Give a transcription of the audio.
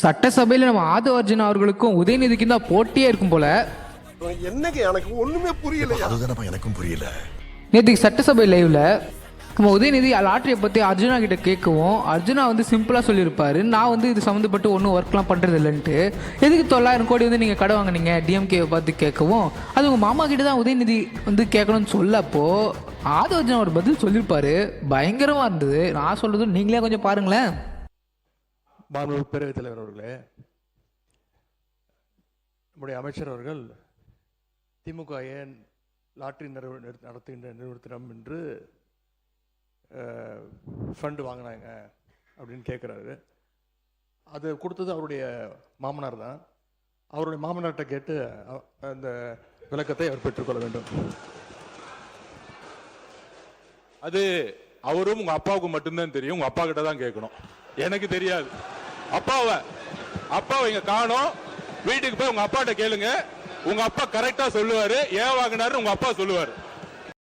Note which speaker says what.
Speaker 1: சட்டசபையில நம்ம ஆதவ அர்ஜுனா அவர்களுக்கும் உதயநிதிக்கும் தான் போட்டியே இருக்கும் போல.
Speaker 2: என்னங்க எனக்கு ஒண்ணுமே புரியல.
Speaker 3: அதுதானப்பா எனக்கும் புரியல.
Speaker 1: நேற்றுக்கு சட்டசபை லைவ்ல நம்ம உதயநிதி லாட்டரியை பற்றி அர்ஜுனா கிட்ட கேட்கவும் அர்ஜுனா வந்து சிம்பிளாக சொல்லியிருப்பாரு, நான் வந்து இது சம்மந்தப்பட்டு ஒன்றும் ஒர்க்லாம் பண்ணுறது இல்லைன்ட்டு. எதுக்கு 900 கோடி வந்து நீங்கள் கடை வாங்கினீங்க டிஎம்கேவை பார்த்து கேட்கவும், அது உங்கள் மாமா கிட்ட தான் உதயநிதி வந்து கேட்கணும்னு சொல்லப்போ ஆதவ அர்ஜுனா ஒரு பதில் சொல்லியிருப்பாரு. பயங்கரமாக இருந்தது. நான் சொல்கிறது நீங்களே கொஞ்சம் பாருங்களேன்.
Speaker 4: மாண்புமிகு பேரவைத் தலைவர் அவர்களே, நம்முடைய அமைச்சர் அவர்கள் திமுக ஏன் லாட்டரி நடத்துகின்ற நிறுவனம் என்று ஃபண்டு வாங்கினாங்க அப்படின்னு கேட்குறாரு. அது கொடுத்தது அவருடைய மாமனார் தான். அவருடைய மாமனார்கிட்ட கேட்டு அந்த விளக்கத்தை அவர் பெற்றுக்கொள்ள வேண்டும்.
Speaker 5: அது அவரும் உங்க அப்பாவுக்கு மட்டும்தான் தெரியும். உங்க அப்பா கிட்ட தான் கேட்கணும், எனக்கு தெரியாது. அப்பாவை இங்க காணோம். வீட்டுக்கு போய் உங்க அப்பாட்ட கேளுங்க. உங்க அப்பா கரெக்டா சொல்லுவாரு. ஏன் வாங்கினாரு உங்க அப்பா சொல்லுவாரு.